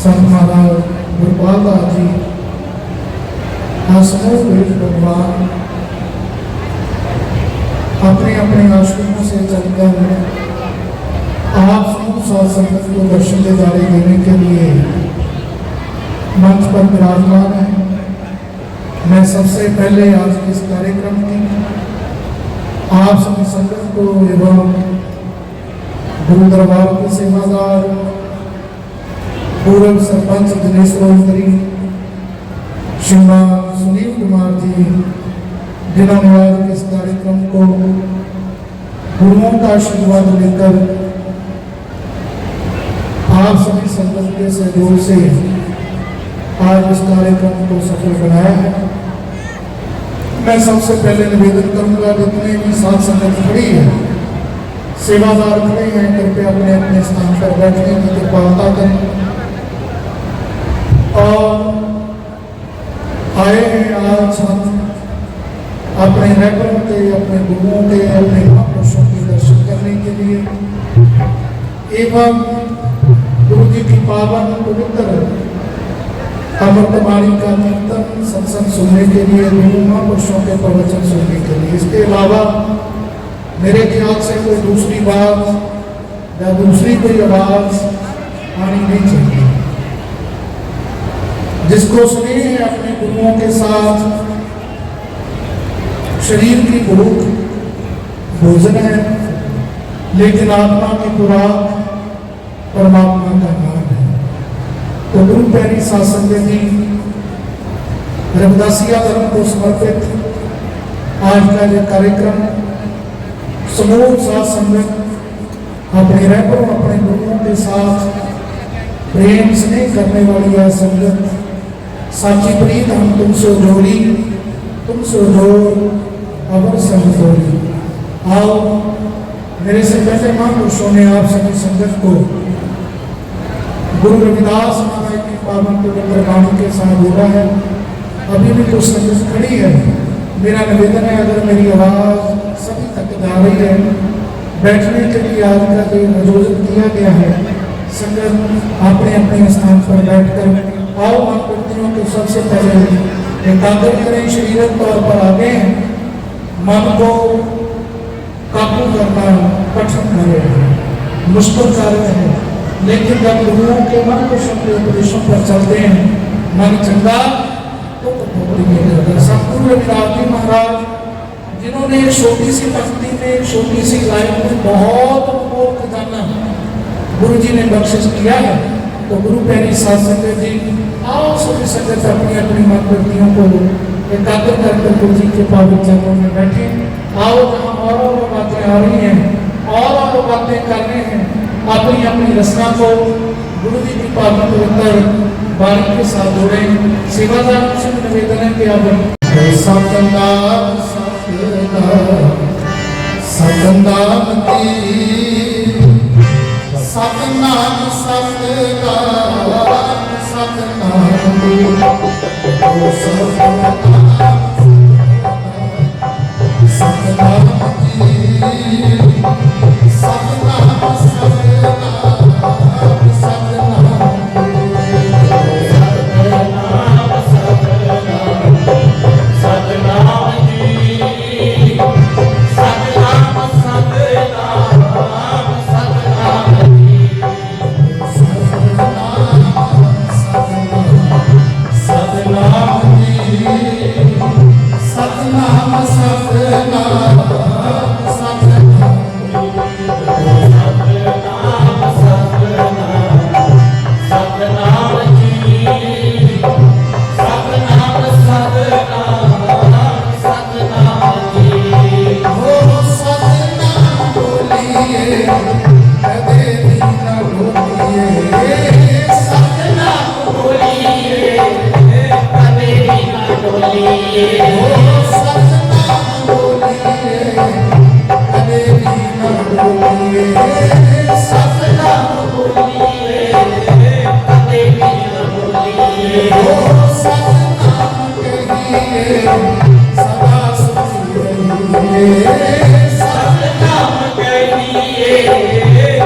संत महाराज गुरपाल दास जी आसनों भगवान अपने अपने आश्रमों से चलकर आप समूह साध संगत को दर्शन दिदारे देने के लिए मंच पर विराजमान है। मैं सबसे पहले आज के इस कार्यक्रम की आप सभी संगत को एवं गुरु दरबार के सेवादार पूर्व सरपंच दिनेश रोजगरी श्रीमान सुनील कुमार जी जिन्होंने आज के इस कार्यक्रम को गुरुओं का आशीर्वाद लेकर आप सभी संगत के सहयोग से आज इस कार्यक्रम को सफल बनाया है। मैं सबसे पहले निवेदन करूंगा जितने भी साथ संगत खड़ी है, सेवादार खड़े हैं, कृपया अपने अपने स्थान पर बैठने की कृपालता करें और आए हैं आज हम अपने रैपरों के, अपने गुरुओं के, अपने महापुरुषों के दर्शन करने के लिए एवं गुरु जी की पावन पवित्र अमृतवाणी का कीर्तन सत्संग सुनने के लिए, गुरु महापुरुषों के प्रवचन सुनने के लिए। इसके अलावा मेरे ख्याल से कोई दूसरी बात या दूसरी कोई आवाज आनी नहीं चाहिए। जिसको स्नेह है अपने गुरुओं के साथ, शरीर की भूख भोजन है लेकिन आत्मा की खुराक परमात्मा का नाम है। तो गुरु प्यारी साध संगत जी, रविदासिया धर्म को समर्पित आज का यह कार्यक्रम समूह साध संगत अपने रहबरों, अपने गुरुओं के साथ प्रेम स्नेह करने वाली यह संगत साची प्रीत हम तुमसे जोड़ी, तुमसे जोड़ अवर संग जोड़ी। आओ मेरे से पहले महापुरुषों ने आप सभी संगत को गुरु रविदास महाराज की पावन पवित्र वाणी के साथ जोड़ा है। अभी भी कुछ संगत खड़ी है। मेरा निवेदन है, अगर मेरी आवाज सभी तक जा रही है, बैठने के लिए आज का जो आयोजन किया गया है, संगत अपने अपने स्थान पर बैठकर आओ हम व्यक्तियों को सबसे पहले एकाग्र करें, शारीरिक तौर पर आगे मन को काबू करना कठिन कार्य है, मुश्किल कार्य है, लेकिन जब गुरुओं के मन को शब्द उपदेशों पर चलते हैं, मन चंगा तो सतगुरु रविदास जी महाराज जिन्होंने एक छोटी सी भक्ति में, एक छोटी सी लाइन में बहुत अनमोल खजाना गुरु जी ने बख्शिश किया है। तो गुरु प्यारी साध संगत जी, आओ सभी संगत अपनी अपनी मन वृत्तियों को एकाग्र करके गुरु जी के पावन चरणों में बैठे। आओ जहाँ और बातें आ रही हैं और बातें करने हैं, अपनी अपनी रचना को गुरु जी की पावन पवित्र वाणी के साथ जोड़े। सेवादार से निवेदन है कि आप सतनाम सतनाम सतनाम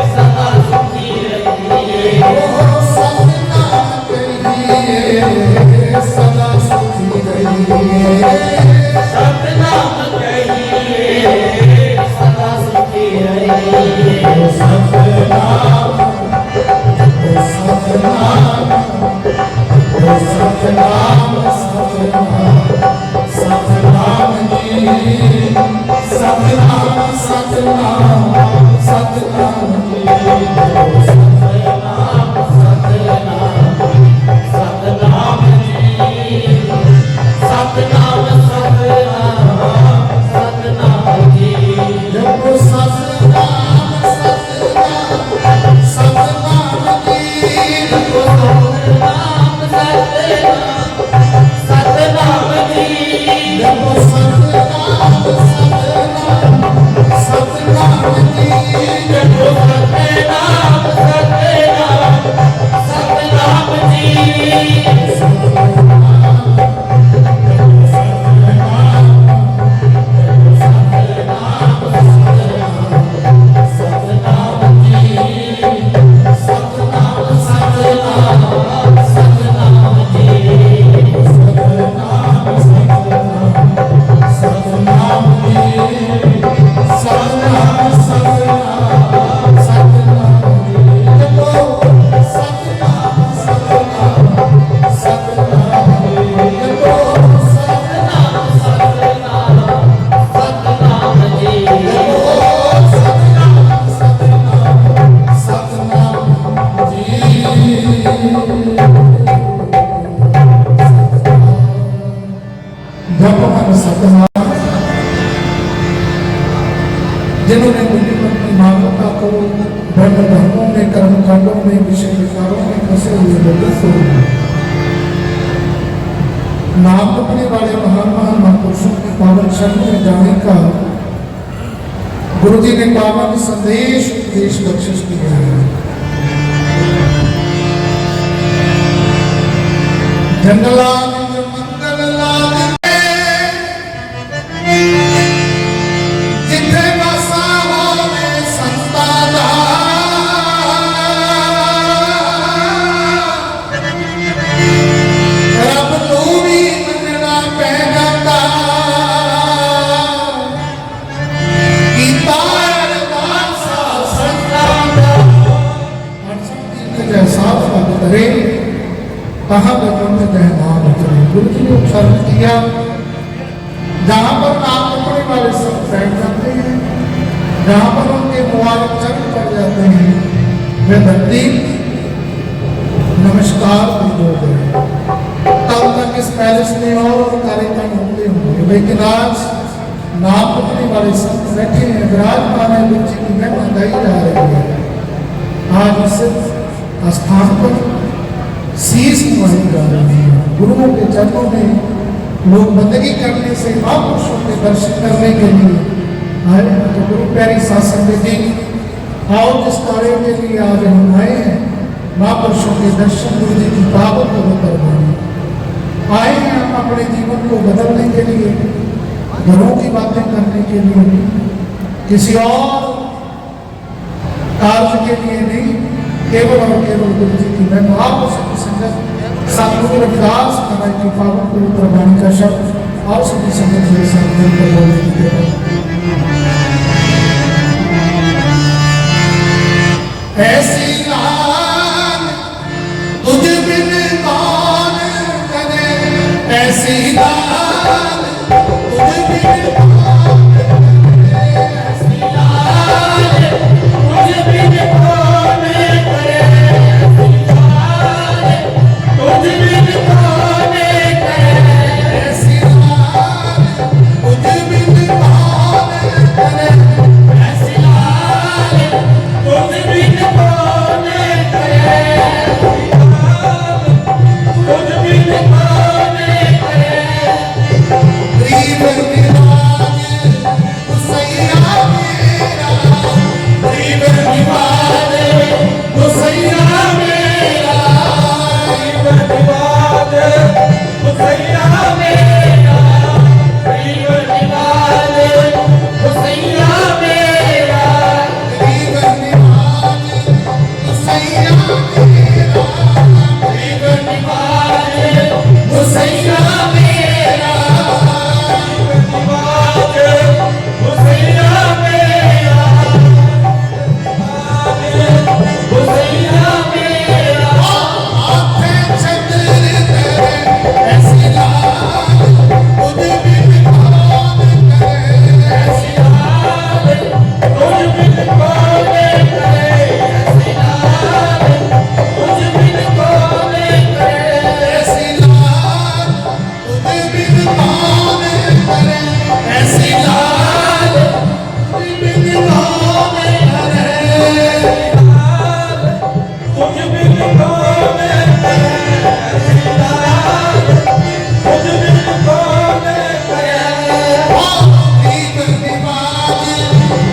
सदा सुखी रहिए। कहिए सदा सुखी रहिए, सतनाम कहिए सदा सुखी रहिए। सतनाम ओ सतनाम ओ सतनाम सतनाम सतनाम जी, सतनाम सतनाम सतनाम जी, सतनाम सतनाम सतनाम जी, सतनाम सतनाम सतनाम जी। जपो सतनाम सतनाम सतनाम जी, जपो सतनाम सतनाम सतनाम जी। जपो सतनाम सतनाम सतनाम जी, जपो सतनाम सतनाम सतनाम जी। सतनाम जी, सतनाम सतनाम सतनाम जी। सतनाम जी, सतनाम सतनाम सतनाम जी, जपो सतनाम सतनाम सतनाम जी, जपो सतनाम सतनाम सतनाम जी। जपो सतनाम सतनाम सतनाम जी। जप मन सतनाम, जिन्होंने बुद्धि पत्नी मानवता को ब्रह्म धर्मों में, कर्म कांडों में, विषय विकारों में फंसे हुए लोगों को नाम जपने वाले महान महान महापुरुषों की पावन शरण में जाने का गुरु जी ने पावन संदेश उपदेश बख्शिश किया है। जंगला मंगल लागे जिथे बसा होवे संता दा, रब नूं भी मनना पै जांदा, कीता अरदास संतां दा। जैसा भगत करे कहाँ भगवंत जय नाम उतरे। गुरु जी ने उत्सर्ग किया, जहाँ पर नाम जपने वाले सब बैठ जाते हैं, जहाँ पर उनके मुबारक चरण पड़ जाते हैं, वे धरती नमस्कार भी बोल गए। तब तक इस पैलेस में और कार्यक्रम होते होंगे, लेकिन आज नाम जपने वाले सब बैठे हैं, विराजमान है, गुरु जी की महिमा गाई जा रही है। आज इस स्थान पर शीश नवाई जा रही है। गुरुओं के चरणों में लोग बंदगी करने से, महापुरुषों के दर्शन करने के लिए आए। तो गुरु प्यारी साध संगत जी, आओ जिस कार्य के लिए आज हम आए हैं, महापुरुषों के दर्शन, गुरु जी की पावन को करवाने आए हैं। हम अपने जीवन को बदलने के लिए, घरों की बातें करने के लिए, किसी और कार्य के लिए नहीं, केवल और केवल गुरु जी की महिमा। आप सभी संगत सतगुरु रविदास महाराज की पावन पवित्र वाणी का शब्द और सभी संगत मेरे साथ मिलकर बोलने की कृपा। ऐसी लाल तुझ बिन कौन करे, ऐसी लाल तुझ बिन कौन करे, ऐसी लाल तुझ बिन कौन करे, लाल तुझ बिन कौन करे, ऐसी लाल तुझ बिन कौन करे, ऐसी लाल तुझ बिन कौन बिन कौन करे सिंगार, तुझ बिन कौन करे। गरीब निवाज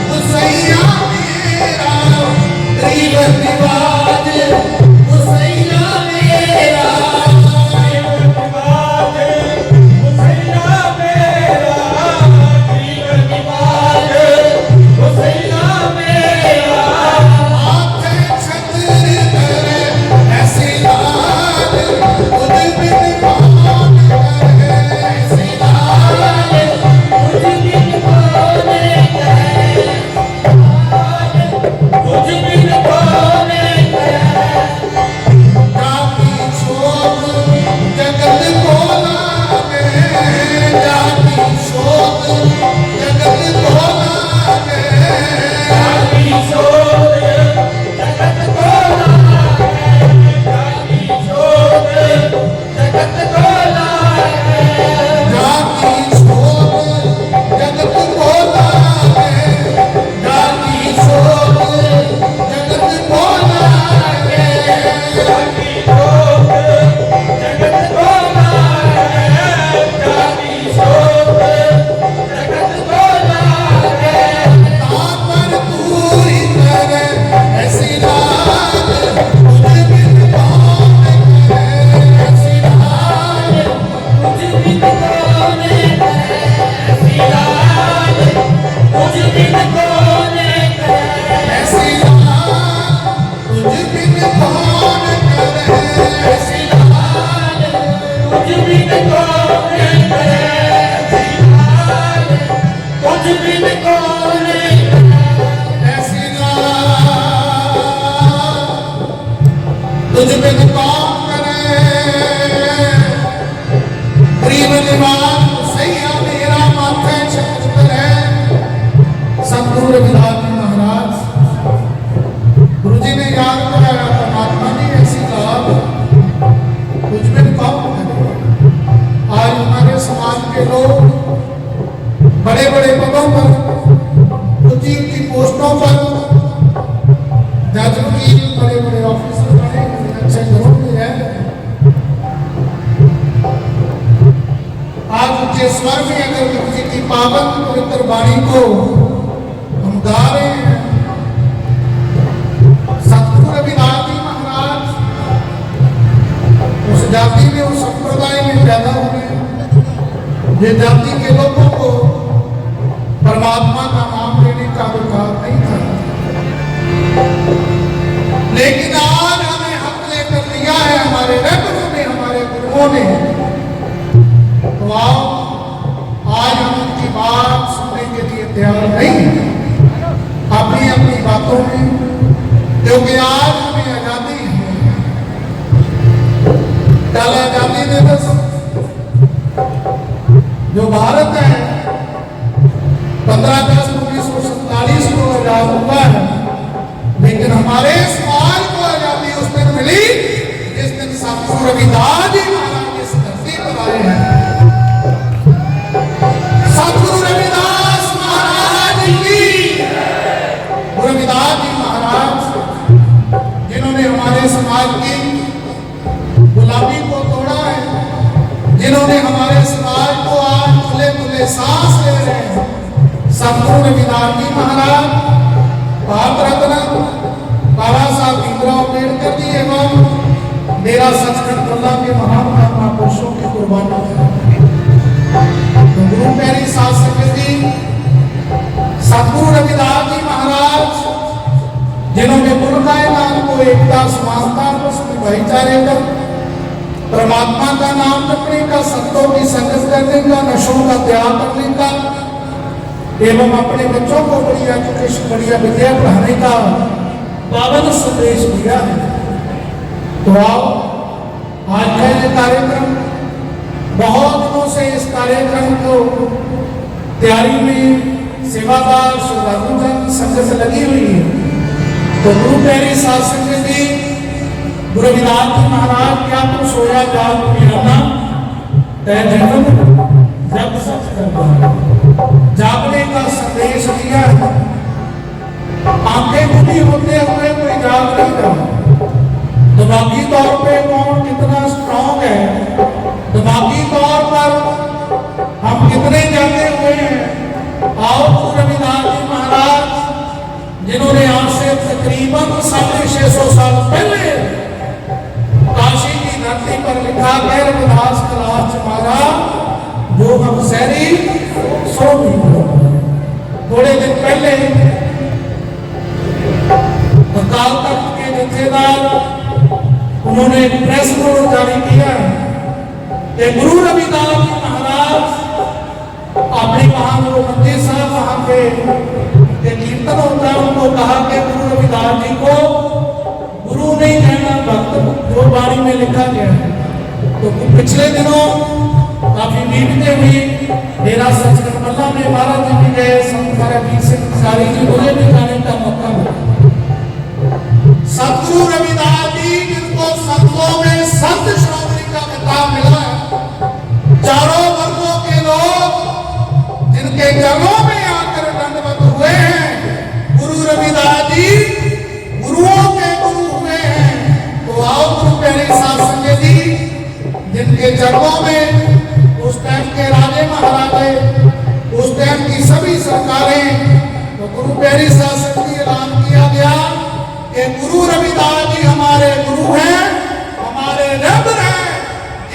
हुसैया मेरा, गरीब निवाज हुसैया मेरा, गरीब निवाज हुसैया मेरा, गरीब निवाज हुसैया मेरा। माथे छत्र करे ऐसी लाल, तुझ बिन कौन करे ऐसी लाल, तुझ बिन कौन करे, तुझ बिन कौन करे। जाति शोक जगत को लागे, जाति शोक जगत को लागे, जाति शोध जगत को लागे, जाति शोध जगत को लागे। जाति शोक जगत को लागे, जाति शोक जगत को लागे, जाति शोध जगत को लागे, जाति शोध जगत को लागे। तापर पूरी करे ऐसी लाल, तुझ बिन कौन करे ऐसी लाल, तुझ बिन कौन करे सिंगार, तुझ बिन कौन करे। ऐसी लाल, तुझ बिन कौन करे ऐसी लाल, तुझ बिन कौन करे सिंगार, तुझ बिन कौन करे। ऐसी लाल, तुझ बिन कौन करे। गरीब निवाज हुसैया मेरा, माथे छत्र है। सतगुरु रविदास जी महाराज, गुरु जी ने याद कराया, परमात्मा जी ऐसी लाल तुझ बिन कौन करे। आज हमारे समाज के लोग बड़े बड़े पदों पर, ऊंची ऊंची पोस्टों पर, जज वकील, बड़े बड़े ऑफिसर बने, अच्छे घरों में हैं। आज ऊंचे स्वर में अगर गुरु जी की पावन पवित्र वाणी को हम गा रहे हैं, सतगुरु रविदास जी महाराज उस जाति में, उस संप्रदाय में पैदा हुए, ये जाति के लोगों को परमात्मा का नाम लेने का अधिकार नहीं था। लेकिन आज हमें हक लेकर दिया है हमारे रहबरों ने, हमारे गुरुओं ने। तो आओ, आज हम उनकी बात सुनने के लिए तैयार नहीं हैं, अपनी अपनी बातों में, क्योंकि आज हमें आजादी है। कल आजादी दिवस जो भारत है 15 अगस्त 1947 को आजाद हुआ है, लेकिन हमारे समाज को आजादी उस दिन मिली जिस दिन सतगुरु रविदास जी महाराज इस धरती पर आए हैं। सतगुरु रविदास महाराज की, गुरु रविदास जी महाराज जिन्होंने हमारे समाज की गुलामी को तोड़ा है, जिन्होंने हमारे समाज को आज खुले खुले सांस ले रहे हैं। सतगुरु रविदास जी महाराज, भारत रत्न बाबा साहब भीमराव अम्बेडकर जी एवं मेरा सचखंड कल्ला के महान महापुरुषों की कुर्बानी है। तो गुरु प्यारी साध संगत जी, सतगुरु रविदास जी महाराज जिन्होंने कुल कायनात को एकता, समानता, भाईचारे का, परमात्मा का नाम जपने का, संतों की संगत करने का, नशों का त्याग करने का एवं अपने बच्चों को बढ़िया एजुकेशन, बढ़िया विद्या पढ़ाने का पावन संदेश दिया है। तो आओ, आज का ये कार्यक्रम, बहुत दिनों से इस कार्यक्रम को तैयारी में सेवादार श्रद्धालुजन संगत लगी हुई है। तो गुरु प्यारी साध संगत जी, गुरु रविदास जी महाराज क्या तो सोया जाग पिराना तय जीवन जब सच करना, जागने का संदेश दिया है। आंखें खुली होते हुए कोई जाग नहीं रहा। तो शहरी सो भी। थोड़े दिन पहले अकाल तख्त के जथेदार उन्होंने प्रेस नोट जारी किया कि गुरु रविदास जी महाराज अपने वहां जो मंदिर साहब वहां पे कीर्तन होता है, उनको कहा कि गुरु रविदास जी को गुरु नहीं कहना भक्त, जो वाणी में लिखा गया है। तो पिछले दिनों काफी मीटिंगें हुई, डेरा सचखंड मल्ला में महाराज जी भी गए, संत वीर सिंह सारी जी, मुझे भी जाने का मौका मिला। सतगुरु रविदास जी जिनको संतों में संत श्रोमणी का खिताब मिला है, चारों वर्गों के लोग जिनके चरणों में आकर दंडवत हुए हैं, गुरु रविदास जी गुरुओं के गुरु हुए हैं। तो आओ गुरु प्यारे साध संगत जी, जिनके चरणों में उस टाइम के राजे महाराजे, उस टाइम की सभी सरकारें, तो गुरु प्यारी साध संगत जी ऐलान किया गया कि गुरु रविदास जी हमारे गुरु हैं, हमारे रब हैं।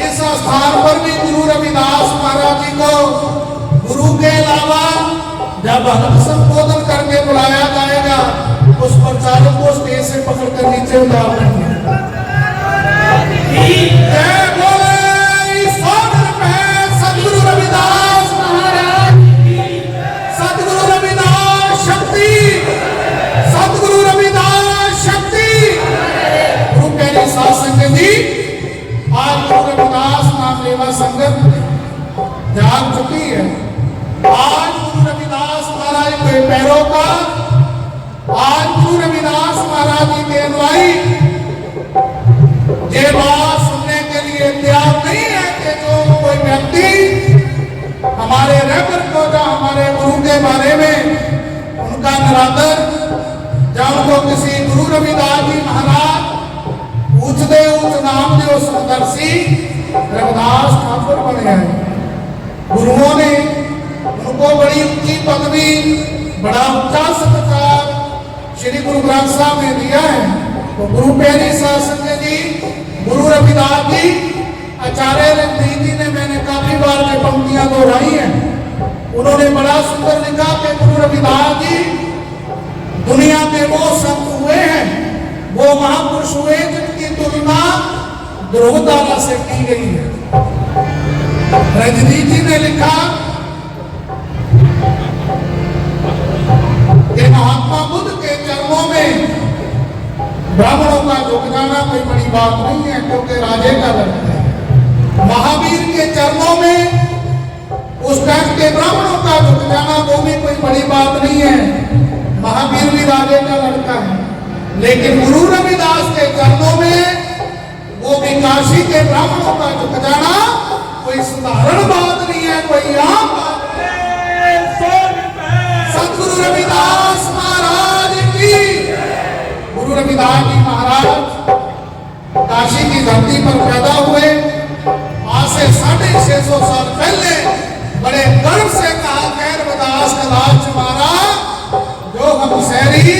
इस स्थान पर भी गुरु रविदास महाराज जी को गुरु के अलावा जब भक्त संबोधन करके बुलाया जाएगा, उस प्रचारक को स्टेज से पकड़कर नीचे उतार देंगे। सतगुरु रविदास महाराज, सतगुरु रविदास शक्ति, सतगुरु रविदास शक्ति। गुरु प्यारी साध संगत जी, आज गुरु रविदास नाम लेवा संगत जाग चुकी है। आज गुरु रविदास महाराज के पैरों का, आज गुरु रविदास महाराज जी के अनुयायी ये बात सुनने के लिए तैयार नहीं है कि जो कोई व्यक्ति हमारे रेफर को या हमारे गुरु के बारे में उनका निरादर, जब उनको किसी गुरु रविदास जी महाराज उच्च दे उच्च नाम दे समदर्शी रविदास ठाकुर बन गए। गुरुओं ने उनको बड़ी ऊंची पदवी, बड़ा ऊंचा सत्कार श्री गुरु ग्रंथ साहब ने दिया है। तो गुरु प्यारी साध संगत जी, गुरु रविदास जी, आचार्य रणजीत जी ने, मैंने काफी बार ये पंक्तियां दोहराई हैं, उन्होंने बड़ा सुंदर लिखा कि गुरु रविदास जी दुनिया के वो संत हुए हैं, वो महापुरुष हुए जिनकी तुलना ध्रुवतारा से की गई है। रणजीत जी ने लिखा कि महात्मा बुद्ध के चरणों में ब्राह्मणों का झुक जाना कोई बड़ी बात नहीं है, क्योंकि राजे का लड़का है। महावीर के चरणों में उस टाइम के ब्राह्मणों का झुक जाना वो भी कोई बड़ी बात नहीं है, महावीर भी राजे का लड़का है। लेकिन गुरु रविदास के चरणों में वो भी काशी के ब्राह्मणों का झुक जाना कोई साधारण बात नहीं है, कोई आम बात नहीं। सतगुरु रविदास महाराज की, गुरु रविदास जी महाराज काशी की धरती पर पैदा हुए। आज से 650 साल पहले बड़े गर्व से कहा कि रविदास का राज हमारा, जो हम शहरी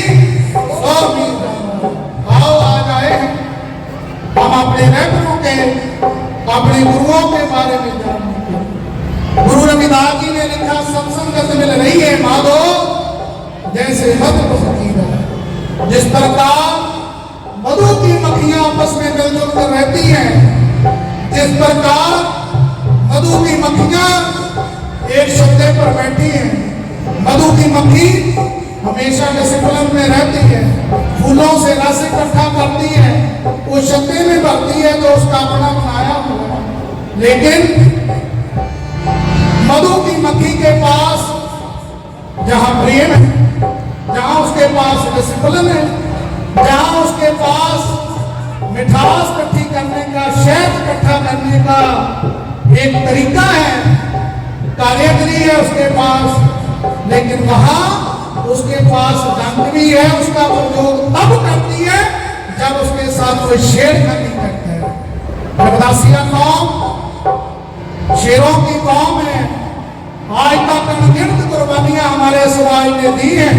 आओ आ जाए, हम अपने रहबरों के, अपने गुरुओं के बारे में जानने के। गुरु रविदास जी ने लिखा, सत्संगत मिल रही है माधो जैसे मधु फकीरा, जिस प्रकार मधु की मक्खियां आपस में मिलजुल कर रहती हैं, जिस प्रकार मधु की मक्खियां एक शब्द पर बैठी हैं। मधु की मक्खी हमेशा डिसिप्लिन में रहती है, फूलों से रस इकट्ठा करती है, वो शक्ति में भरती है जो उसका अपना बनाया हुआ। लेकिन मधु की मक्खी के पास जहां प्रेम है, जहां उसके पास डिसिप्लिन है, जहां उसके पास मिठास इकट्ठी करने का, शहद इकट्ठा करने का एक तरीका है, कारीगरी है उसके पास, लेकिन वहां उसके पास डंक भी है, उसका उपयोग तब करती है जब उसके साथ कोई छेड़खानी करता है। रविदासिया कौम शेरों की कौम है। आज तक अनगिनत कुर्बानियां हमारे समाज ने दी हैं,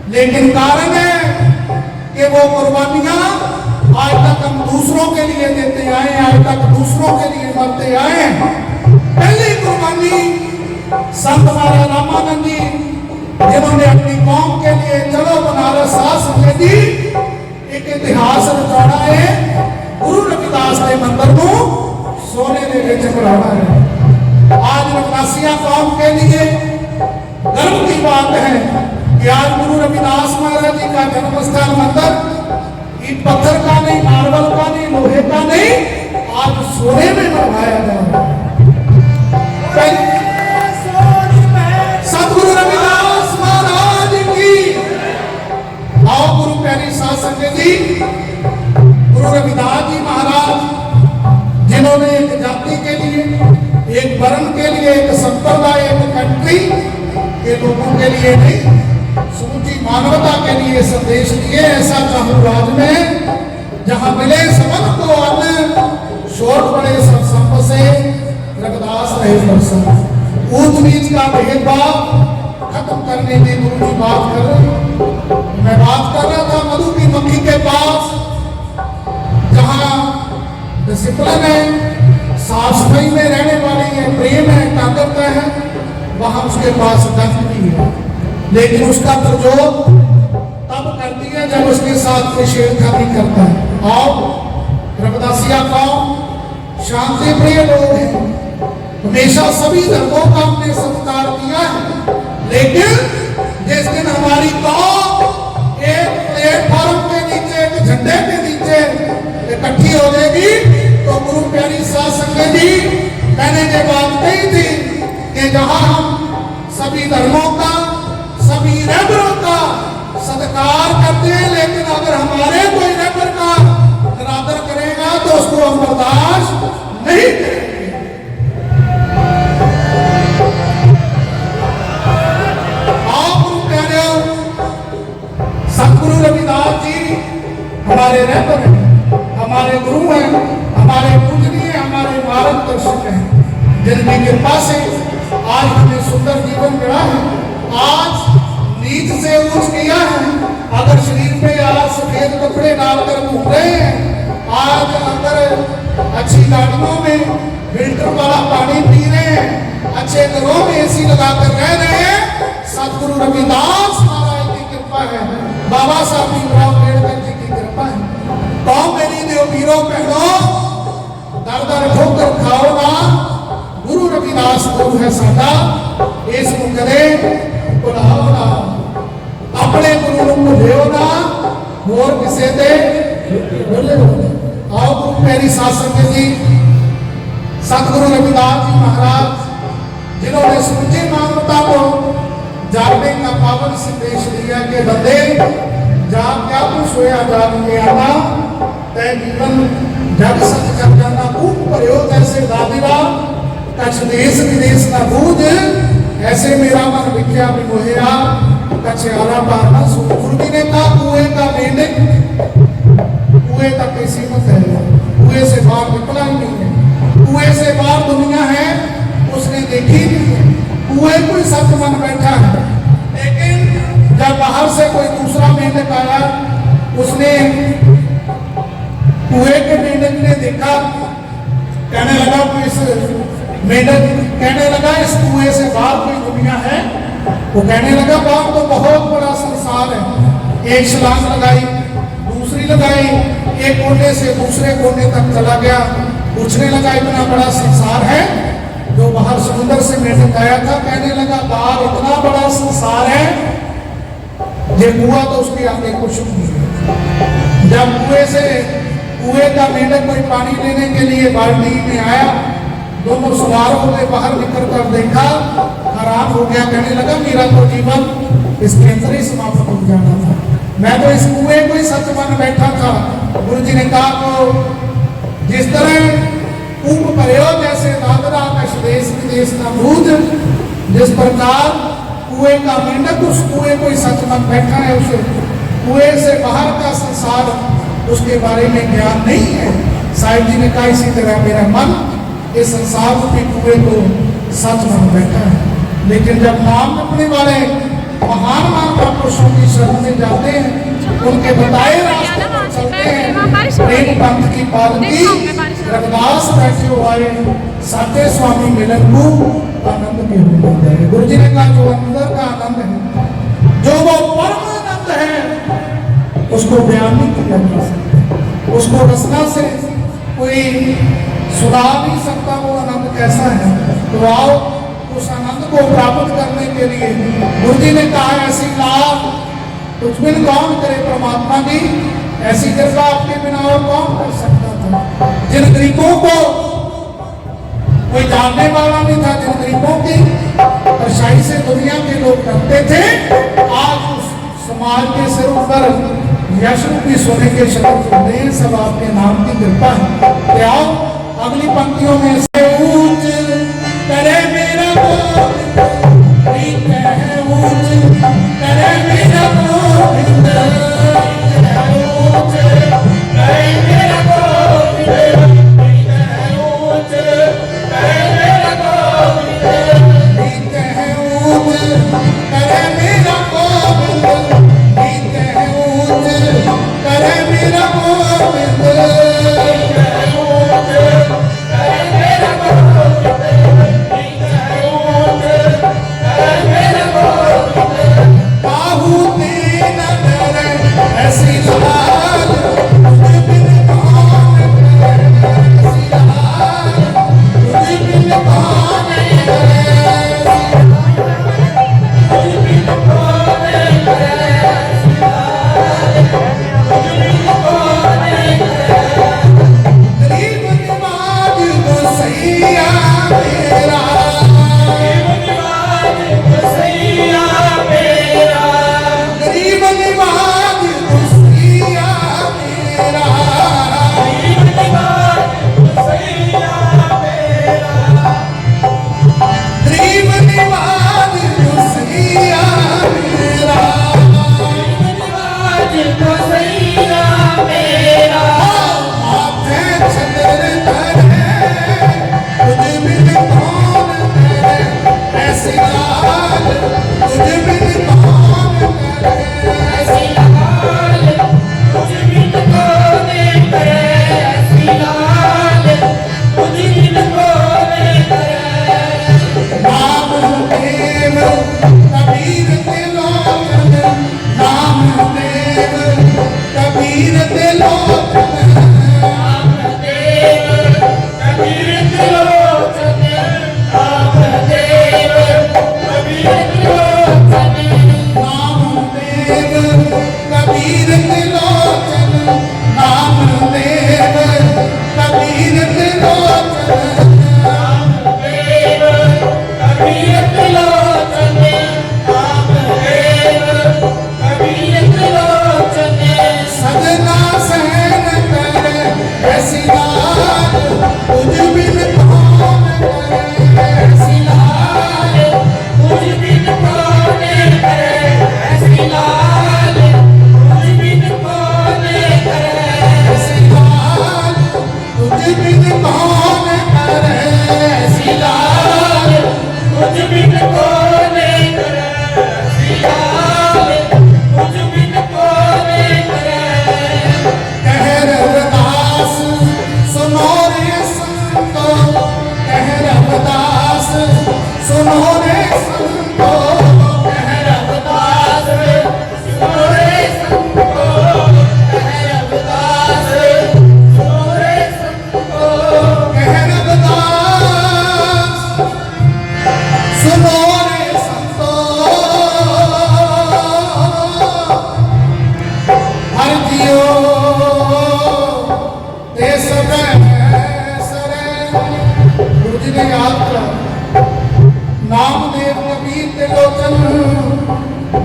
लेकिन कारण है कि वो कुर्बानियां आज तक हम दूसरों के लिए देते आए, आज तक दूसरों के लिए मरते आए। पहली कुर्बानी आदमी संत महाराज रामानंद जी, जिन्होंने अपनी कौम के लिए चलो बनारस आ संगत जी एक इतिहास रचाना है। गुरु रविदास के मंदिर को सोने के विच बढ़ाना है। आज रविदासिया कौम के लिए गर्व की बात है कि आज गुरु रविदास महाराज जी का जन्म स्थान मंदिर ईट पत्थर का नहीं, मार्बल का नहीं, लोहे का नहीं, आज सोने में बनवाया जा रहा है। सतगुरु रविदास महाराज की। आओ गुरु प्यारी साध संगत जी, गुरु रविदास जी महाराज जिन्होंने एक जाति के लिए, एक वर्ण के लिए, एक संप्रदाय, एक कंट्री के लोगों के लिए नहीं, समूची मानवता के लिए संदेश दिए। ऐसा चाहूं राज में जहां मिले सबन को अन्न, शोर पड़े संप से रविदास रहे दर्शन। ऊंच नीच का भेदभाव खत्म करने की गुरु जी बात कर रहे। मैं बात कर रहा था मधु की मक्खी के पास, जहां डिसिप्लिन है, साफ सफाई में रहने वाली है, प्रेम है, ताकत है, वहां उसके पास दंड भी है, लेकिन उसका प्रयोग तब करती है जब उसके साथ कोई छेड़खानी करता है। आओ रविदासिया कौम शांति प्रिय लोग हैं, हमेशा सभी धर्मों का हमने सत्कार किया है, लेकिन जिस दिन हमारी कौम एक प्लेटफॉर्म के नीचे, एक झंडे के नीचे इकट्ठी हो जाएगी, तो गुरु प्यारी साध संगत जी मैंने ये बात कही थी कि जहां हम सभी धर्मों का, सभी रैबरों का सत्कार करते हैं, लेकिन अगर हमारे कोई रैबर का निरादर करेगा तो उसको हम बर्दाश्त नहीं करेंगे। आओ गुरु प्यारे, सतगुरु रविदास जी हमारे रैबर हैं, हमारे गुरु हैं, हमारे पूजनीय, हमारे मार्गदर्शक हैं, जिनकी कृपा से आज हमें सुंदर जीवन मिला है। आज नीच से ऊंच किया है। अगर शरीर पे आज सफेद कपड़े डालकर घूम रहे हैं, आज अगर अच्छी गाड़ियों में फिल्टर वाला पानी पी रहे हैं, अच्छे घरों में एसी लगाकर रह रहे हैं, सतगुरु रविदास महाराज की कृपा है, बाबा साहब भीमराव अम्बेडकर जी की कृपा है। तो मेरी देव वीरों बहनों, दर दर ठोकर खाओ ना, गुरु रविदास गुरु है साडा, इस मुकदे बुलाओ ना, अपने गुरु को भुलियो ना, होर किसे दे भुले हो। आओ गुरु प्यारी साध संगत जी, सतगुरु रविदास जी महाराज जिन्होंने समूची मानवता को जागने का पावन संदेश दिया कि बंदे जाग क्या तू सोया जाग के आना, तय जीवन जग सच कर जाना, खूब प्रयोग ऐसे दादिरा कछ देश विदेश ना बूझ, ऐसे मेरा मन विख्या भी मोहिया, कछ आला पार ना सो। गुरु जी ने कहा कुएं का मेंढक कुएं तक की सीमित है, कुएं से बाहर निकला ही नहीं है, कुएं से बाहर दुनिया है उसने देखी नहीं है, कुएं कोई सत मन बैठा है, लेकिन जब बाहर से कोई दूसरा मेंढक आया, उसने कुएं के मेंढक ने देखा, कहने लगा कोई इस मेंढक कहने लगा इस कुएं से बाहर कोई दुनिया है। वो कहने लगा बाहर तो बहुत बड़ा संसार है। एक छलांग लगाई, दूसरी लगाई, एक कोने से दूसरे कोने तक चला गया, पूछने लगा इतना बड़ा संसार है। जो बाहर समुद्र से मेंढक आया था कहने लगा बाहर इतना बड़ा संसार है, ये कुआं तो उसके आगे कुछ नहीं है। जब कुएं का मेंढक कोई पानी लेने के लिए बाल्टी में आया, दोनों सवार हो गए, बाहर निकल कर देखा, हैरान हो गया, कहने लगा मेरा तो जीवन इसके अंदर ही समाप्त हो जाना था, मैं तो इस कुएं को ही सच मान बैठा था। गुरु जी ने कहा तो जिस तरह ऊप प्रयोग जैसे दादरा कश देश विदेश ना बूझ, जिस प्रकार कुएं का मेंढक उस कुएं को ही सच मान बैठा है, उस कुएं से बाहर का संसार उसके बारे में ज्ञान नहीं है। साहिब जी ने कहा इसी तरह मेरा मन इस संसार रूपी कुएं को सच मान बैठा है। लेकिन जब नाम रखने वाले महान महापुरुषों की शरण में जाते हैं, उनके बताए रास्ते पर चलते हैं प्रेम पंथ की पालकी रविदास बैठे हुए साथे स्वामी मिलन को आनंद के मिलता है। गुरु जी ने कहा जो अंदर का आनंद है, जो वो परम आनंद है, उसको बयान नहीं किया जा सकता, उसको रचना से कोई सुना नहीं सकता वो आनंद कैसा है। तो आओ उस आनंद को प्राप्त करने के लिए गुरु जी ने कहा ऐसी लाभ कुछ भी कौन करे परमात्मा की, ऐसी कृपा आपके बिना और कौन कर सकता था। जिन गरीबों को कोई जानने वाला नहीं था, जिन गरीबों की परछाई से दुनिया के लोग डरते थे, आज उस समाज के सिर पर यश रूपी सोने के शब्द होते हैं, सब आपके नाम की कृपा है। तो आओ अगली पंक्तियों में से ऊंच करे मेरा गोविंद, प्रीत है ऊंच करे मेरा गोविंद, ऊंच करे मेरा गोविंद, प्रीत है ऊंच करे मेरा गोविंद, प्रीत है ऊंच करे मेरा गोविंद, प्रीत है ऊंच करे मेरा गोविंद, ऐसी लाल तुझ बिन कौन करे, ऐसी लाल तुझ बिन कौन करे, तुझ बिन कौन करे, तुझ बिन कौन करे। गरीब निवाज गोसैया मेरा, गरीब निवाज गोसैया मेरा, गरीब निवाज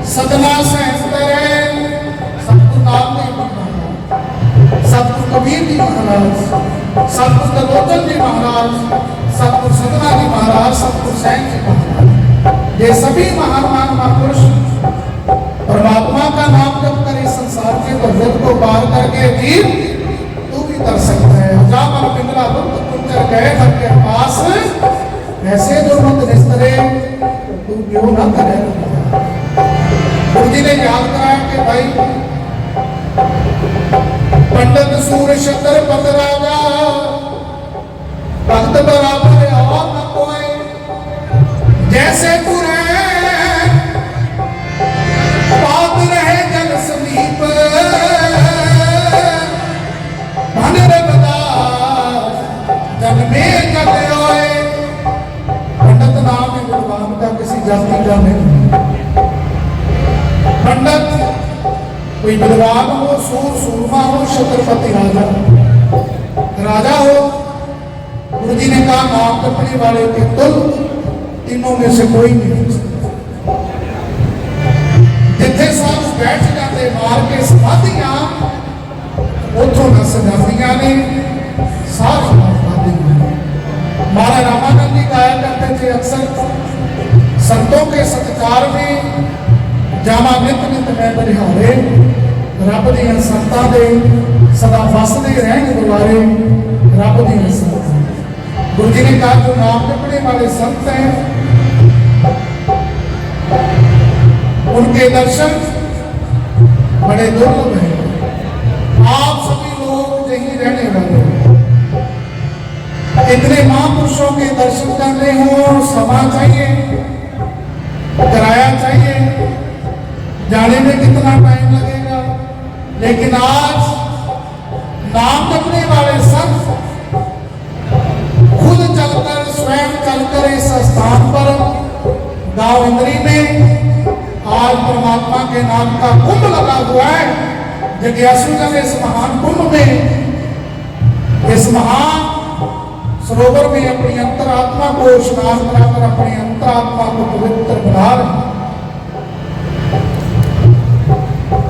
सतना से सतगुरु नाम सतगुरु कबीर जी महाराज, सतगुरु त्रिलोचन जी महाराज, सतगुरु सतना जी महाराज, सतगुरु सैन जी महाराज, ये सभी महान महापुरुष परमात्मा का नाम जप कर इस संसार के दुर्गत को पार करके जीव तू भी कर सकता है। जहाँ मन पिंगला बुद्ध पुत्र गए घर के पास, ऐसे दुर्मत निस्तरे तू क्यों ना करे। गुरु जी ने याद कराया कि भाई पंडित सूर शतर पत राजा, भक्त बराबर और न कोई, जैसे तू रहे बात रहे जल समीप, मन रविदास जन में जग आए। पंडित नाम है विद्वान का, किसी जाति का नहीं। पंडित कोई विद्वान हो, सूर सूरमा हो, छत्रपति राजा राजा हो। गुरु जी ने कहा नाम जपने वाले के तुल तीनों में से कोई नहीं हो सकता। जिथे सब बैठ जाते मार के समाधियां, उथों नस जातियां ने सारी महाराज रामानंद जी गाया करते थे अक्सर, संतों के सत्कार में जामा नित नित मैं बलिहारे, रब दी संतां दे सदा वसदे रहन गुरुवारे, रब दी संतां। गुरु जी ने कहा जो नाम जपने वाले संत हैं उनके दर्शन बड़े दुर्लभ हैं। आप सभी लोग यही रहने वाले हैं। इतने महापुरुषों के दर्शन करने हो समा चाहिए, किराया चाहिए, जाने में कितना टाइम लगेगा। लेकिन आज नाम जपने वाले संत खुद चलकर, स्वयं चलकर इस स्थान पर गांव इंद्री में आज परमात्मा के नाम का कुंभ लगा हुआ है। जिज्ञासु जन इस महान कुंभ में, इस महान सरोवर में अपनी अंतरात्मा को स्नान कराकर अपनी अंतरात्मा को पवित्र बना रहे।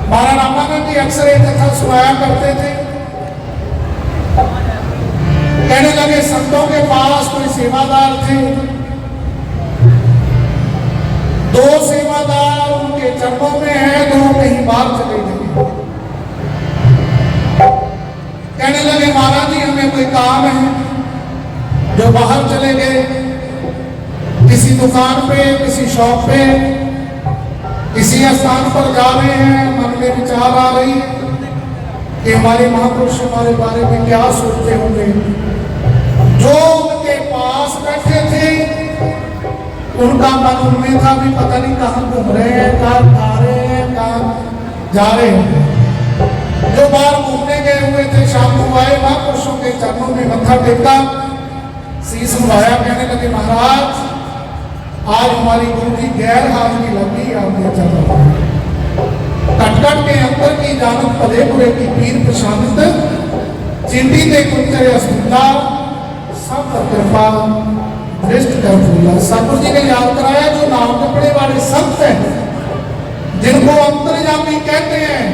महाराज रामानंद जी अक्सर एक कथा सुनाया करते थे। कहने लगे संतों के पास कोई सेवादार थे, दो सेवादार उनके चरणों में है, दो कहीं बाहर चले गए। कहने लगे महाराज जी हमें कोई काम है, जो बाहर चले गए किसी दुकान पे, किसी शॉप पे, किसी स्थान पर जा रहे हैं। मन में विचार आ रही है कि हमारे महापुरुष हमारे बारे में क्या सोचते होंगे। जो उनके पास बैठे थे उनका मन उनमें था भी पता नहीं कहाँ घूम रहे हैं, कहाँ खा रहे हैं, कहाँ जा रहे हैं। जो बाहर घूमने गए हुए थे शाम को आए, महापुरुषों के चरणों में मत्था टेका, शीश नवाया। कहने लगे महाराज आज हमारी गुरु की गैर हाजिरी लगी, आपने चला कटकट के अंतर की जानत पदे पूरे की पीर प्रशांत, चिंटी दे कुंचरे असुंदा, सब कृपा दृष्ट कर फूला। सतगुरु जी ने याद कराया जो नाम जपने वाले संत हैं, जिनको अंतर्यामी कहते हैं।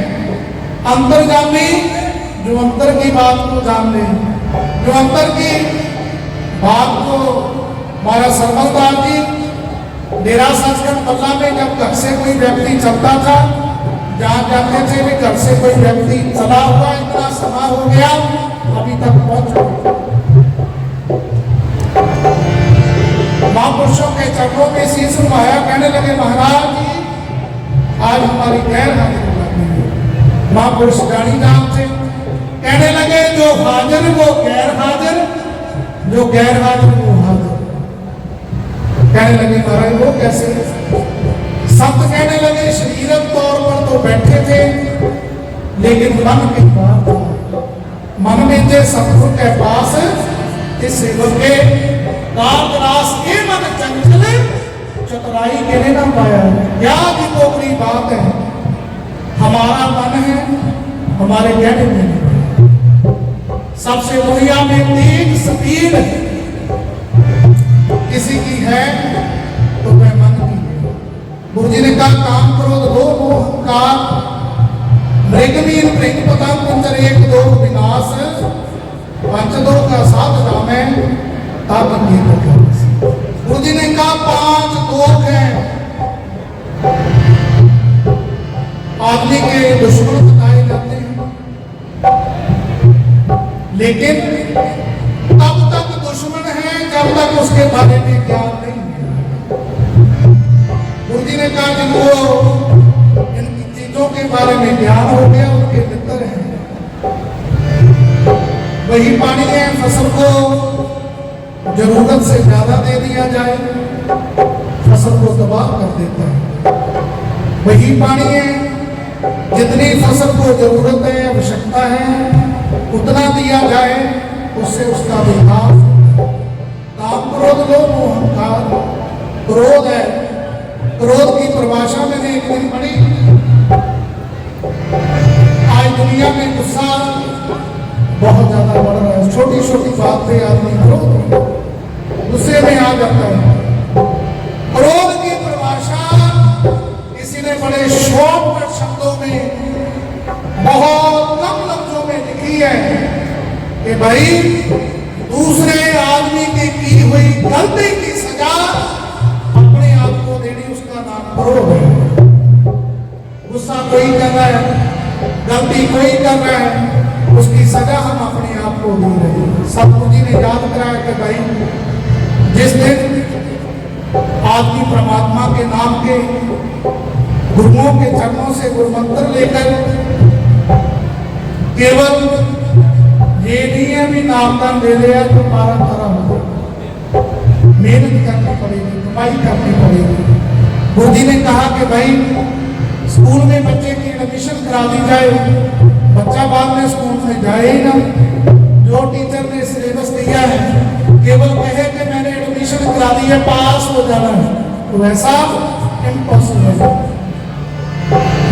अंतर्यामी जो अंतर की बात को जान ले, जो अंतर की बात को। हमारा सरमलदार जी डेरा सचखंड बल्ला में जब घर से कोई व्यक्ति चलता था, जहाँ जाते थे भी घर से कोई व्यक्ति चला हुआ, इतना समय हो गया अभी तक पहुंच। महापुरुषों के चरणों में शीश नवाया। कहने लगे महाराज जी आज हमारी गैर हाजिरी लगी है। महापुरुष जानी जान थे। कहने लगे जो हाजिर वो गैर हाजिर, जो गैर हाजिर वो हाजिर। कहने लगे महाराज वो कैसे? संत कहने लगे शरीरक तौर पर तो बैठे थे, लेकिन मन के बात मन में जे सतगुरु के पास इस सेवक के कामरास के मन चंचल चतुराई के ना पाया। क्या भी कोई बात है, हमारा मन है हमारे कहने में सबसे दुनिया में तेज स्पीड किसी की है तो वह मन की है। गुरु जी ने कहा काम क्रोध लोभ अहंकार मृगवीर मृग पतंग कुंजर एक दो विनाश पंच दो का साथ नाम है। गुरु जी ने कहा 5 दोष हैं आदमी के दुश्मन बताए जाते हैं, लेकिन तब तक दुश्मन है जब तक उसके बारे में ज्ञान नहीं है। गुरु जी ने कहा जिनको इन चीजों के बारे में ज्ञान हो गया उनके मित्र हैं। वही पानी है फसल को जरूरत से ज्यादा दे दिया जाए, फसल को तबाह कर देता है। वही पानी है, जितनी फसल को जरूरत है, आवश्यकता है, उतना दिया जाए, उससे उसका विकास होता है। काम क्रोध लोभ मोह अहंकार, क्रोध है। क्रोध की परिभाषा मैंने एक दिन पढ़ी, आज दुनिया में गुस्सा बहुत ज्यादा बढ़ रहा है। छोटी छोटी बात पे आदमी क्रोध गुस्से में आ जाता है। क्रोध की परिभाषा किसी ने बड़े शॉर्टकट शब्दों में, बहुत कम लफ्जों में लिखी है कि भाई दूसरे आदमी की हुई गलती की सजा अपने आप को देनी, उसका नाम क्रोध है। गुस्सा कोई कर रहा है, गलती कोई कर रहा है, उसकी सजा हम अपने आप को दे रहे हैं। सतगुरु जी ने याद कराया कि भाई जिस दिन आदमी परमात्मा के नाम के गुरुओं के चरणों से गुरुमंत्र लेकर, केवल ये नहीं है भी नामदान ले लिया तो पारा तारा हो, मेहनत करनी पड़ेगी, कमाई करनी पड़ेगी। गुरु जी ने कहा कि भाई स्कूल में बच्चे की एडमिशन करा दी जाए, बच्चा बाद में स्कूल में जाए ही ना। जो टीचर ने सिलेबस दिया है केवल कहे कि मैंने एडमिशन करा दी है, पास हो जाना है, तो वैसा इम्पॉसिबल है।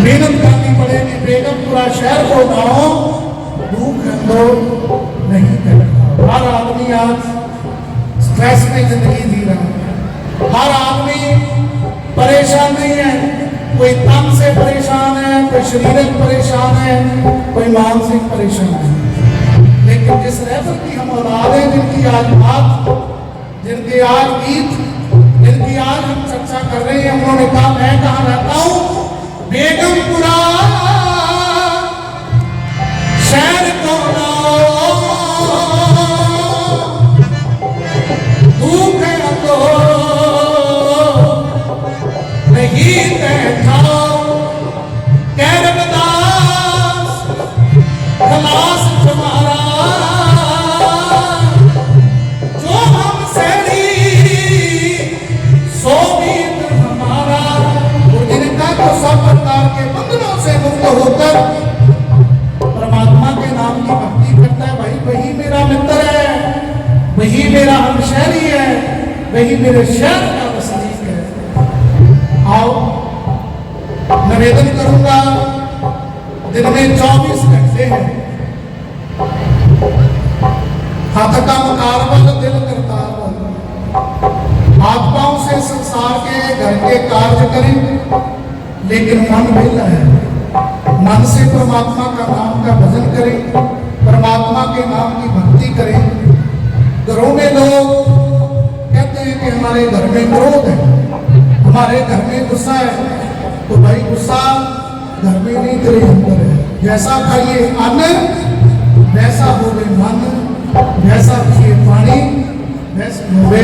मेहनत करनी पड़ेगी। बेगमपुरा शहर को गाँव दुख नहीं करता। हर आदमी आज स्ट्रेस में जिंदगी जी रहा है, हर आदमी परेशान नहीं है। कोई तन से परेशान है, कोई शारीरिक परेशान है, कोई मानसिक परेशान है। लेकिन जिस रहबर की हम औलाद हैं, जिनकी आज बात, जिनके आज गीत, जिनकी आज हम चर्चा कर रहे हैं, उन्होंने कहा मैं कहाँ रहता हूँ, बेगमपुरा शहर को दुख है तो नहीं बैठा कैरबदास खलास तुम्हारा, जो हम सैनी सो भी हमारा। जिनका तो सब प्रकार के बंधनों से मुक्त होकर परमात्मा के नाम की भक्ति करता है, भाई वही मेरा मित्र है, वही मेरा हमशहरी है, वही मेरे शहर का वसनीक है। आओ निवेदन करूंगा, दिन में 24 घंटे हैं, हाथ का मुकाबला दिल करता है, हाथ पांव से संसार के घर के कार्य करें, लेकिन मन वेला है। मन से परमात्मा का नाम का भजन करें, परमात्मा के नाम की भक्ति करें। घरों में लोग कहते हैं कि हमारे घर में क्रोध है, हमारे घर में गुस्सा है, तो भाई गुस्सा घर में नहीं तेरे अंदर है। जैसा खाइए अन्न वैसा होवे मन, वैसा पिए पानी वैसे होवे।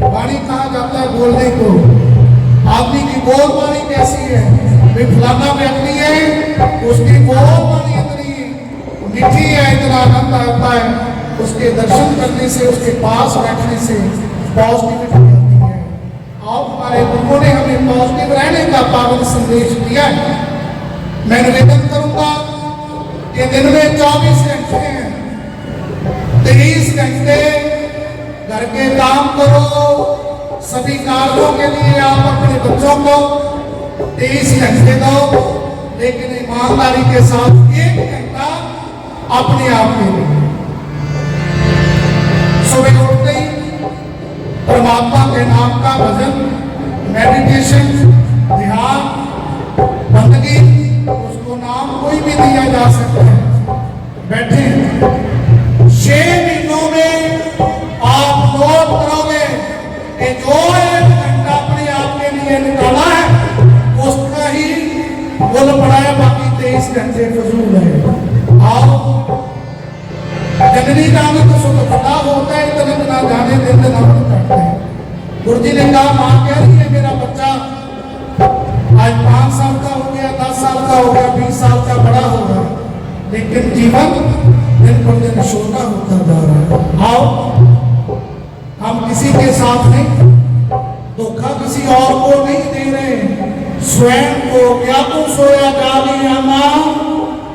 पानी कहा जाता है बोलने को, आदमी की बोल वाणी कैसी है, वे फलाना व्यक्ति है, उसकी बोल वाणी इतनी मीठी है, इतना आनंद आता है, उसके दर्शन करने से, उसके पास बैठने से पॉजिटिविटी आती है। आप हमारे गुरुओं ने हमें पॉजिटिव रहने का पावन संदेश दिया है। मैं निवेदन करूंगा कि दिन में 24 घंटे हैं, 23 घंटे घर के काम करो, सभी कार्यों के लिए आप अपने बच्चों को 23 घंटे दो, लेकिन ईमानदारी के साथ 1 घंटा अपने आप के लिए। सुबह उठते ही परमात्मा के नाम का भजन, मेडिटेशन, ध्यान, बंदगी, उसको नाम कोई भी दिया जा सकता है। बैठे 6 महीनों में आप नोट करोगे कि जो 1 घंटा अपने आप के लिए निकाला है उसका ही बोल पड़ा है, बाकी 23 घंटे फजूल है। आओ जननी नाम तो सुख पता होता है, तनिक ना जाने दिन नाम करते हैं। गुरु जी ने कहा माँ कह रही है मेरा बच्चा आज 5 साल का हो गया, 10 साल का हो गया, 20 साल का बड़ा होगा, लेकिन जीवन दिन पर दिन छोटा होता जा रहा है। आओ हम किसी के साथ नहीं, धोखा किसी और को नहीं दे रहे, स्वयं को क्या तू सोया जागी आमा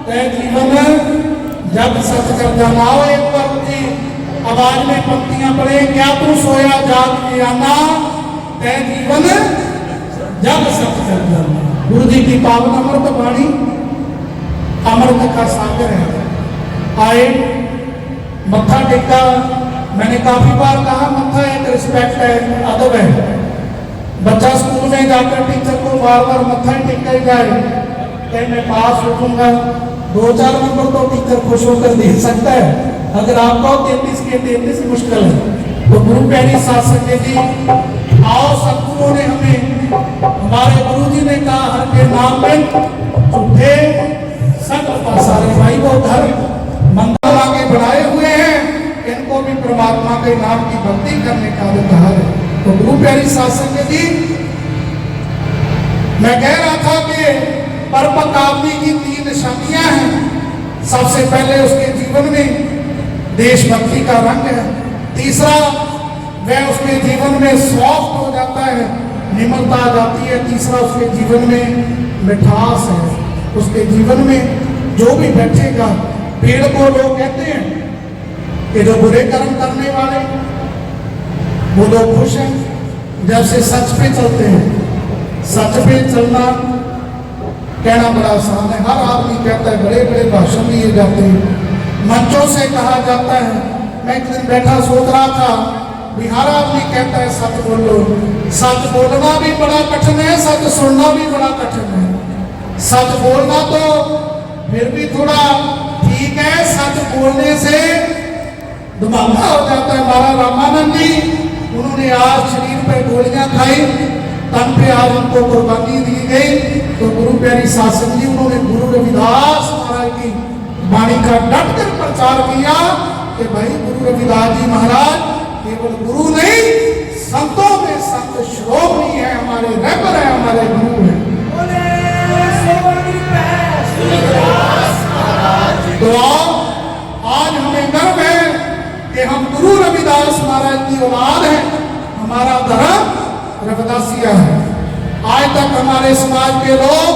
तय जीवन जब सच कर जमाओ। एक बार की आवाज में पंक्तियां पढ़े, क्या तू सोया जागी आमा तय जीवन जब सच कर जमाओ। गुरु जी की पावन अमृत वाणी अमृत का सागर है। आए मत्था टेका, मैंने काफी बार कहा मत्था एक रिस्पेक्ट है, अदब है। बच्चा स्कूल में जाकर टीचर को बार बार मत्था टेका ही जाए कि मैं पास हो जाऊंगा, 2-4 नंबर तो टीचर खुश होकर दे सकता है, अगर आपको 33 के 33 मुश्किल है। तो गुरु प्यारी साथ संगत जी, आओ सतगुरुओं ने हमें, हमारे गुरु जी ने कहा हर के नाम में झूठे संग सारे भाई वो घर मंदिर आगे बढ़ाए हुए हैं, इनको भी परमात्मा के नाम की भक्ति करने का अधिकार है। तो गुरु प्यारी साथ संगत जी, मैं कह रहा था कि परपक आदमी की 3 निशानियां हैं। सबसे पहले उसके जीवन में देशभक्ति का रंग है। तीसरा, वह उसके जीवन में सॉफ्ट हो जाता है, निम्रता आ जाती है। तीसरा, उसके जीवन में मिठास है। उसके जीवन में जो भी बैठेगा, पेड़ को लोग कहते हैं कि जो बुरे कर्म करने वाले वो लोग खुश हैं जब से सच पे चलते हैं। सच पे चलना कहना बड़ा आसान है, हर आदमी कहता है, बड़े बड़े भाषण दिए जाते हैं, मंचों से कहा जाता है। मैं एक दिन बैठा सोच रहा था, बिहार आदमी कहता है सच बोलो। सच बोलना भी बड़ा कठिन है, सच सुनना भी बड़ा कठिन है। सच बोलना तो फिर भी थोड़ा ठीक है, सच बोलने से धमाका हो जाता है। महाराज रामानंद जी, उन्होंने आज शरीर पर गोलियां खाई, तन पे आज उनको कुर्बानी दी गई। तो गुरु प्यारी शासन जी, उन्होंने गुरु रविदास महाराज की वाणी का डट कर प्रचार किया कि भाई गुरु रविदास जी महाराज केवल गुरु नहीं, संतों में संत श्रोमणी है, हमारे रहबर है, हमारे गुरु है। तो आज हमें गर्व है कि हम गुरु रविदास महाराज की औलाद है। हमारा धर्म रविदासिया है। आज तक हमारे समाज के लोग,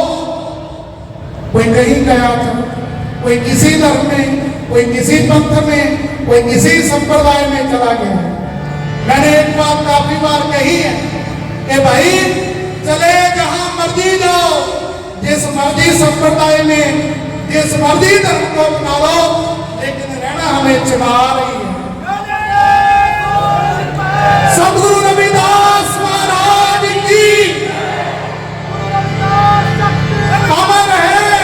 कोई कहीं गया था, कोई किसी धर्म में, कोई किसी पंथ में, कोई किसी संप्रदाय में चला गया। मैंने एक बात काफी बार कही है कि भाई चले जहां मर्जी जाओ, जिस मर्जी संप्रदाय में, जिस मर्जी धर्म को अपना लो, लेकिन रहना हमें चिढ़ा रही है। सदगुरु रविदास महाराज की अमर है,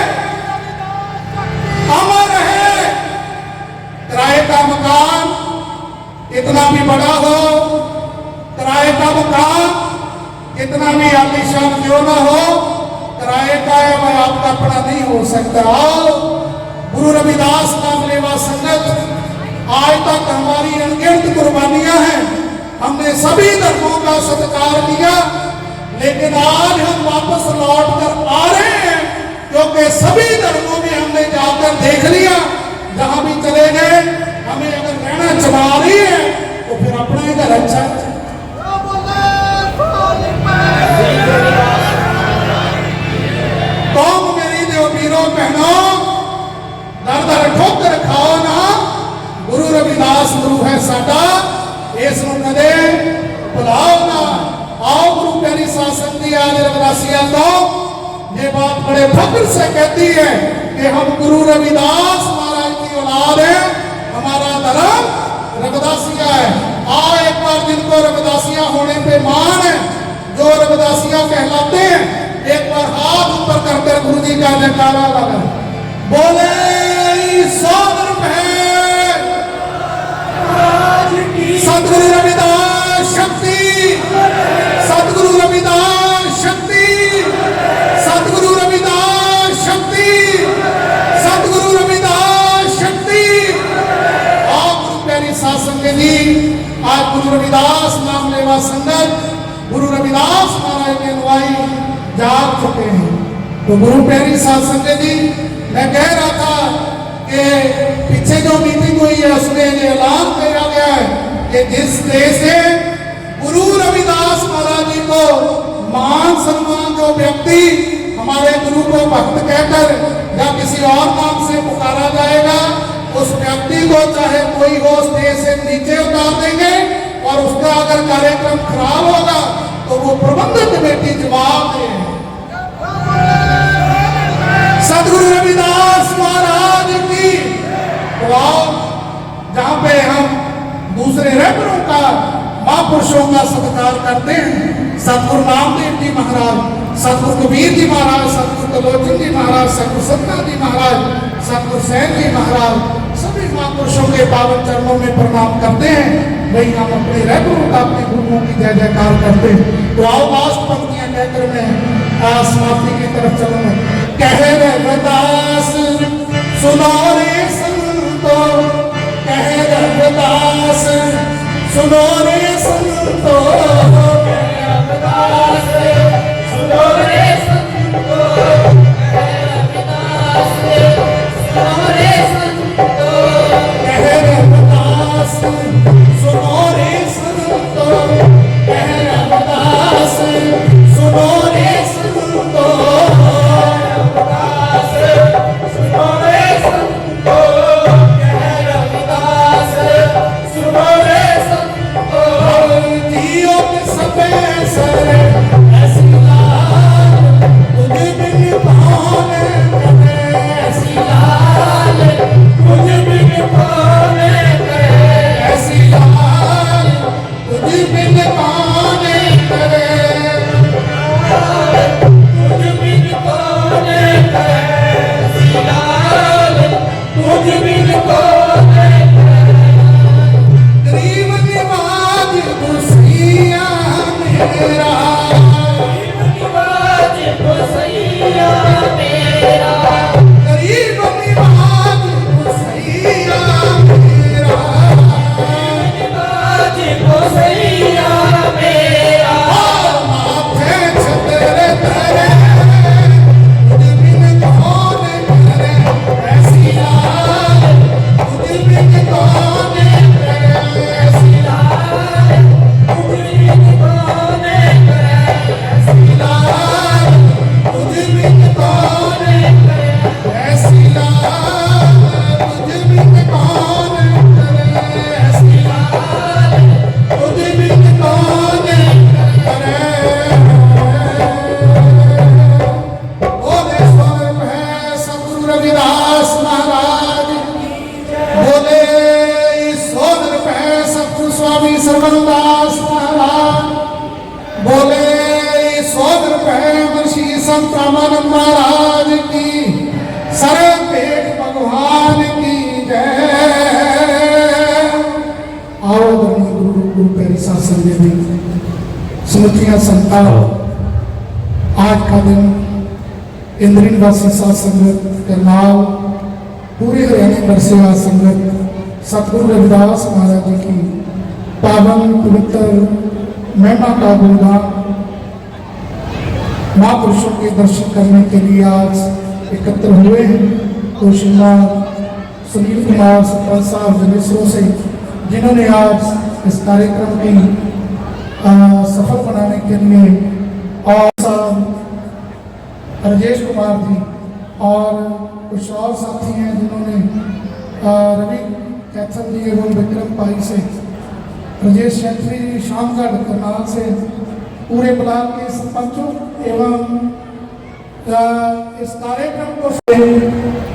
अमर है। किराए का मकान कितना भी बड़ा हो, किराए का मकान कितना भी आलीशान क्यों ना हो, किराए का है वह आपका अपना नहीं हो सकता। गुरु रविदास नाम लेवा संगत, आज तक हमारी अनगिनत कुर्बानियां हैं, हमने सभी धर्मों का सत्कार किया, लेकिन आज हम वापस लौट कर आ रहे हैं क्योंकि सभी धर्मों में हमने जाकर देख लिया, जहां भी चले गए हमें अगर रहना चला रही है तो फिर अपना ही घर अच्छा है। कौम मेरी देवपीरों बहनों, दर दर ठोकर खाओ ना, गुरु रविदास गुरु है साडा, इस कदे बुलाओ ना। आओ गुरु प्यारी शासन दी आज रविदासिया को ये बात बड़े फख्र से कहती है कि हम गुरु रविदास महाराज की औलाद है, हमारा धर्म रविदासिया है। आओ एक बार जिनको रविदासिया होने पे मान है, जो रविदासिया कहलाते हैं, एक बार हाथ ऊपर करकर गुरु जी का जयकारा लगा, बोले सतगुरु रविदास शक्ति, सतगुरु रविदास शक्ति, सतगुरु रविदास शक्ति, सतगुरु रविदास शक्ति। आप गुरु प्यारी शासन के जी, आज गुरु रविदास नाम लेवा संगत गुरु रविदास महाराज के अनुयायी जाग चुके हैं। तो गुरु प्यारी शासन के जी, मैं कह रहा था कि पीछे जो मीटिंग हुई है उसमें ये ऐलान किया गया है कि जिस देश से गुरु रविदास महाराज जी को मान सम्मान जो व्यक्ति हमारे गुरु को भक्त कहकर या किसी और नाम से पुकारा जाएगा, उस व्यक्ति को चाहे कोई हो स्टेज से नीचे उतार देंगे और उसका अगर कार्यक्रम खराब होगा तो वो प्रबंधक कमेटी जवाब दे। सदगुरु रविदास महाराज की तो आओ जहां पे हम दूसरे रहबरों का महापुरुषों का सत्कार करते हैं, सतगुरु नामदेव जी महाराज, सतगुरु कबीर जी महाराज, सतगुरु कलोचन जी महाराज, सतगुरु सतना जी महाराज, सतगुरु सैन जी महाराज, सभी महापुरुषों के पावन चरणों में प्रणाम करते हैं। वही हम अपने रहबरों का अपने गुरुओं की जय जयकार करते हैं। तो आओ लास्ट पंक्तियां कहकर मैं समाप्ति की तरफ चलूंगा। कह रविदास सुनो रे संतो, कह रविदास सुनो रे संतो, कह रविदास सुनो रे संतो, कह रविदास सुनो रे संतो, कह रविदास सुनो रे संतो, कह रविदास सुनो रे संतो, रविदास सुनो रे संतो, कह रविदास सुनो रे संतो, जियो के सबे सर ऐसी लाल तुझ बिन कौन करे, ऐसी लाल तुझ बिन कौन करे, ऐसी लाल तुझ बिन कौन करे, तुझ बिन कौन करे, ऐसी लाल तुझ बिन कौन करे, गरीब निवाज गुरसिया मेरा, निवाज गोसैया मेरा, गरीब निवाज गुरसिया मेरा, निवाज गोसैया मेरा, माथे छतरे धरे तुझ बिन कौन करे, ऐसी लाल तुझ बिन कौन करे, ऐसी लाल तुझ बिन कौन करे, ऐसी लाल तुझ बिन कौन करे, ऐसी लाल तुझ बिन कौन करे, ऐसी लाल तुझ बिन कौन करे। बोले स्वर्ग है सतगुरु रविदास महाराज, बोले सोदर है सतगुरु स्वामी सर्वदास महाराज, बोले सोदर है महर्षि संत रामानंद महाराज की, सरे पेट भगवान की जय। आओ धर्म गुरु गुरु प्यारी शासन देवी सुमतियां संतान, आज का दिन इंद्रिन वासी साध संगत करनाल पूरे हरियाणा भर से आज संगत सतगुरु रविदास महाराज जी की पावन पवित्र महिमा का गुणगान महापुरुषों के दर्शन करने के लिए आज एकत्र हुए हैं। तो श्रीमान सुनील कुमार सरपंच साहब जनेश्वरों से जिन्होंने आज इस कार्यक्रम की सफल बनाने के लिए, और राजेश कुमार जी और कुछ और साथी हैं जिन्होंने रवि कैथल जी एवं विक्रम पाई से, राजेश शेट्टी जी शामगढ़ करनाल से, पूरे ब्लॉक के सरपंचों एवं इस कार्यक्रम को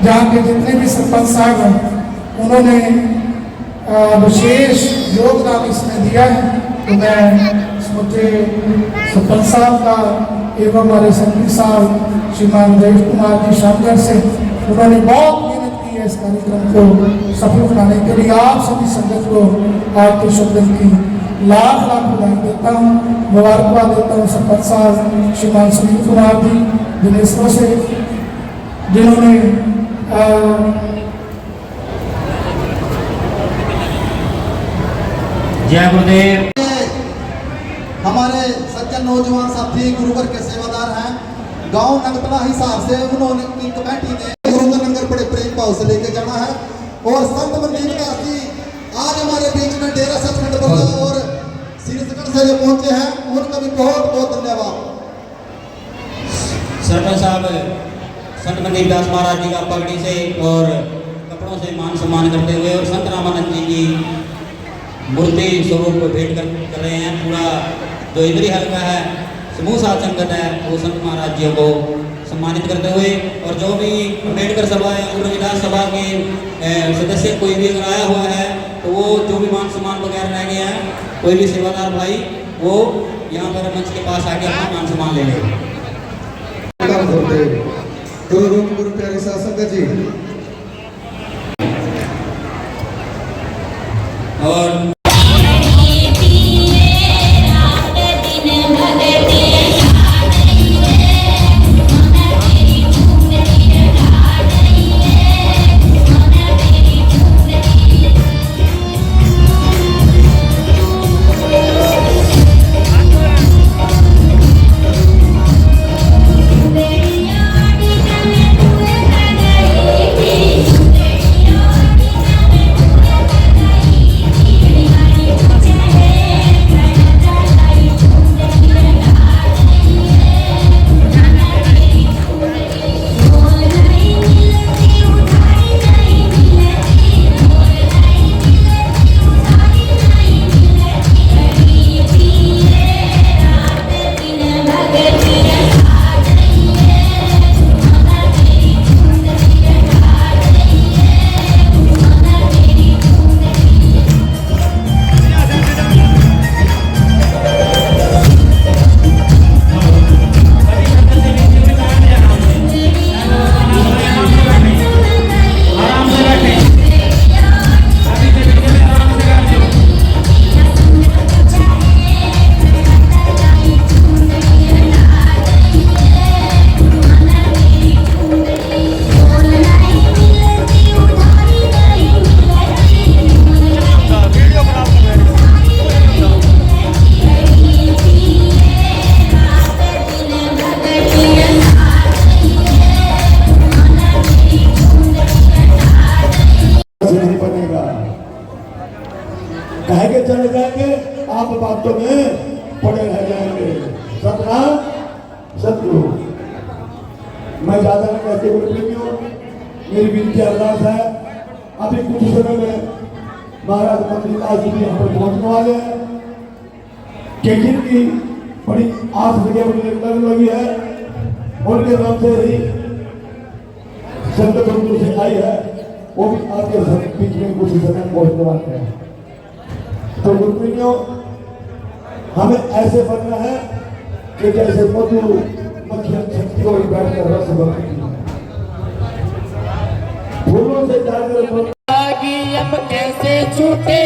जहाँ के जितने भी सरपंच साहब हैं उन्होंने विशेष योगदान इसमें दिया है। तो मैं मुझे सरपंच साहब का एवं हमारे संगी साहब श्रीमान देव कुमार जी शामगढ़ से, उन्होंने बहुत मेहनत की है इस कार्यक्रम को सफल बनाने के लिए। आप सभी संगत को आपके शुभ दिन की लाख लाख बधाई देता हूँ, मुबारकबाद देता हूँ सरपंच साहब श्रीमान सुनील कुमार जी दिनेश्वर से, जिन्होंने जय गुरुदेव। हमारे सज्जन नौजवान साथी गुरुवर के सेवादार हैं। गांव नगतला हिसाब से उन्होंने की कमेटी ने गुरुवर नगर बड़े प्रेम भाव से लेके जाना है। और संत मनदीप का जी आज हमारे बीच में डेरा सचखंड बल्ला और शीर्षगढ़ से जो पहुंचे हैं उनका भी बहुत बहुत धन्यवाद। सरपंच साहब संत मनदीप दास महाराज जी का पगड़ी से और कपड़ों से मान सम्मान करते हुए और संत रामानंद जी की मूर्ति स्वरूप भेंट कर रहे हैं। पूरा जो इंद्री हल्का है समूह साध संगत है वो संत महाराज जी को सम्मानित करते हुए और जो भी अम्बेडकर सभा या उग्र विधान सभा के सदस्य कोई भी अगर आया हुआ है तो वो जो भी मान सम्मान वगैरह रह गया है कोई भी सेवादार भाई वो यहाँ पर मंच के पास आके अपना मान सम्मान ले लें। गुरु प्यारे शासक जी और कहेंगे चले जाएंगे आप बातों में पड़े रह जाएंगे। सतनाम सतगुरु। मैं ज्यादा नहीं कहते हुए प्रेमियों मेरी विनती अरदास है अभी कुछ समय में महाराज मंदिर आज भी यहाँ पर पहुंचने वाले हैं कि जिनकी बड़ी आस लगने लगी है उनके नाम से ही संत गुरु से आई है वो भी आपके बीच में कुछ समय पहुंचने वाले हैं। तो गुरुप्रियों हमें ऐसे बनना है कि जैसे मधु मक्खियां शक्ति और बैठ कर रस बनती है फूलों से जाकर अब कैसे छूटे